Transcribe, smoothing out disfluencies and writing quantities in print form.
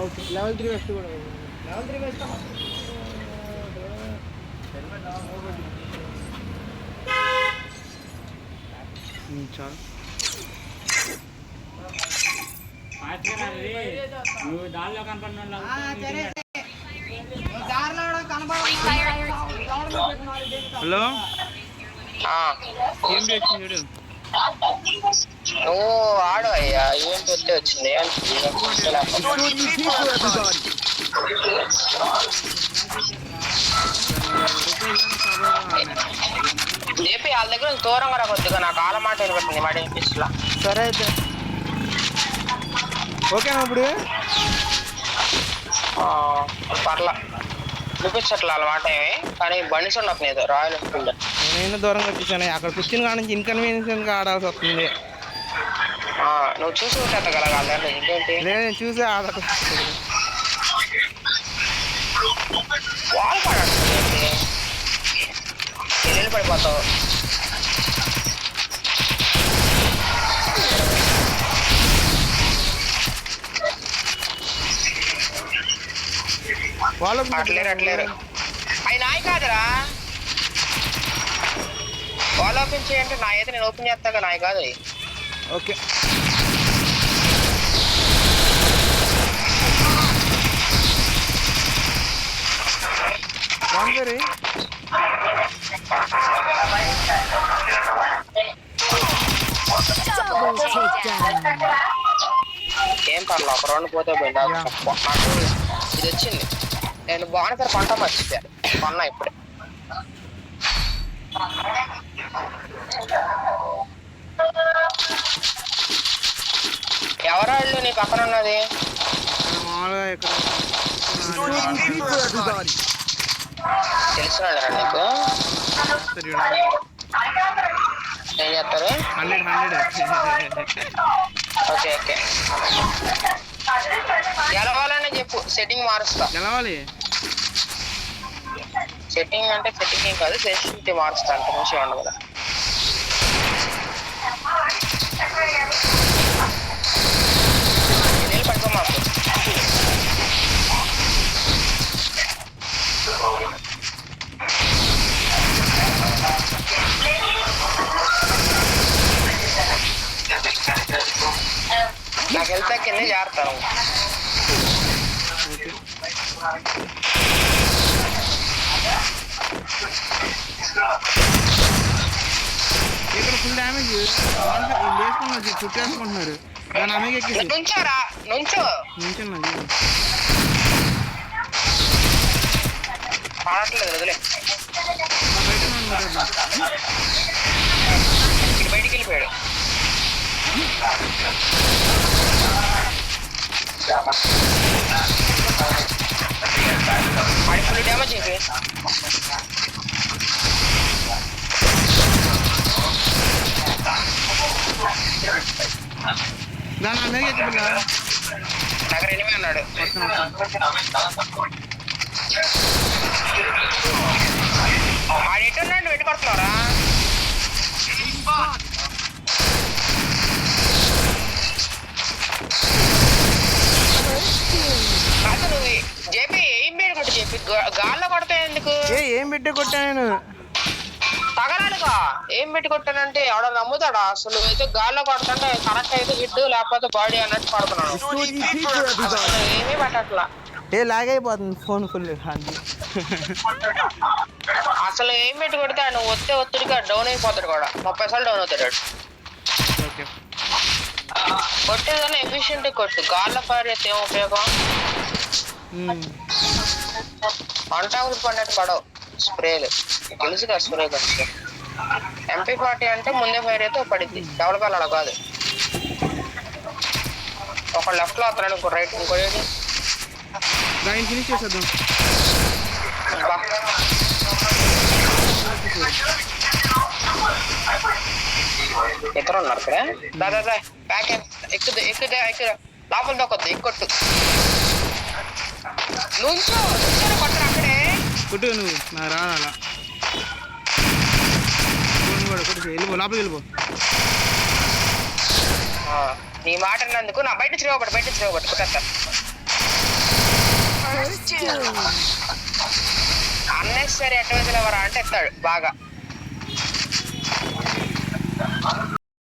Okay level 3 west కూడా level 3 west చాలు నువ్వు దారిలో హలో ఏం వచ్చింది చూడు నువ్వు ఆడు అయ్యా ఏం పెట్టి వచ్చింది చెప్పి వాళ్ళ దగ్గర దూరంగా రా కొద్దిగా నాకు ఆల మాట వినబడుతుంది మాట వినిపిస్తులా. సరే అయితే ఓకేనా ఇప్పుడు పర్లా వినిపించట్లా వాళ్ళ మాట ఏమి కానీ బండి సౌండ్ నాకు లేదు రాయల్ ఎన్ఫీల్డ్. నేను దూరంగా వచ్చేసాను అక్కడ కూర్చుని కాడ నుంచి ఇన్కన్వీనియన్స్ ఆడాల్సి వస్తుంది. నువ్వు చూసి ఉంటగలగా ఇంకేంటి నేను చూసే ఆడట వాల్ పడండి ఇల్లు పడిపోతావు. వాళ్ళు అట్లేరు అవి నాయి కాదురా. వాళ్ళు ఓపెన్ చేయంటే నా అయితే నేను ఓపెన్ చేస్తాగా నాయి కాదు. ఓకే ఏం పర్లేదు ఒక రౌండ్ పోతే పోయింది. నాకు ఇది వచ్చింది నేను బాగుంటారు పంట మర్చిపోయాను కొన్నా ఇప్పుడే. ఎవరాళ్ళు నీ పక్కన ఉన్నది తెలిసిన వాళ్ళరా నీకు? ఏం చేస్తారు? 100 ఓకే ఓకే గెలవాలని చెప్పు సెట్టింగ్ మారుస్తా. గెలవాలి సెట్టింగ్ అంటే సెట్టింగ్ కాదు సెన్సిటివిటీ మారుస్తా అంత మంచిగా ఉండదు కదా. నీళ్ళు పడుకో మాకు నాకు హెల్త్ కింద జారుతాను. ఇక్కడ ఫుల్ డ్యామేజ్ వేసుకున్నారు చుట్టేసుకుంటున్నారు దాని అమ్మకి ఎక్కి నుంచోరా నుంచో నుంచున్నది పాడట్లేదు వదిలే బయటికి వెళ్ళిపోయాడు. వాడి ఫుల్ డ్యామేజ్ ఏంటి? దాని అమ్మకి ఎక్కి పిల్ల దగ్గర ఎనిమిది అన్నాడు. వాడు ఎటున్నాడు వెంట కొడుతున్నారా? కాదు నువ్వు జేపీ ఏం పేరు కొట్టు చెప్పి గాల్లో కొడతాయి ఎందుకు? ఏం పెట్టి కొట్టా నేను తగలాలిగా ఏం పెట్టి కొట్టానంటే ఆడ నమ్ముతాడా? అసలు అయితే గాల్లో కొడతాంటే కరెక్ట్ అయితే హిట్ లేకపోతే బాడీ అన్నట్టు పడుతున్నాడు. ఏమీ పట్టట్లా లాగ్ అయిపోతుంది ఫోన్ ఫుల్. అసలు ఏం పెట్టి కొడితే నువ్వు వస్తే ఒత్తిడిగా డౌన్ అయిపోతాడు కూడా 30 సార్లు డౌన్ అవుతాడు. కొట్టేదాన్ని ఎఫిషియెంట్ కొట్టు గాల్లో ఫైర్ చేస్తే ఏం ఉపయోగం? అంటాకులు పడినట్టు పడవు స్ప్రేలు తెలుసుగా స్ప్రే గురించి. MP40 అంటే ముందే ఫైర్ అయితే పడిద్ది డెవలప్ అలా కాదు. ఒక లెఫ్ట్ లో వస్తున్నాడు ఇంకో రైట్ ఇంకో ఫినిష్ చేసేద్దాం. ఇద్దరు ఉన్నారు ఇక్కడ. దాదా బ్యాక్ ఎక్కుదా లోపల దొక్కొద్దు ఎక్కొట్టు నుంచో కొట్టరు అక్కడే కొట్టు నువ్వు నా రాలా కొట్టు వెళ్ళిపో లోపలికి వెళ్ళిపో. నీ మాట అన్నందుకు నా బయట తిరగబట్టు కుట్టేస్తా అన్నెసరీ అడ్వైజులు ఎవరా అంటే ఎత్తాడు బాగా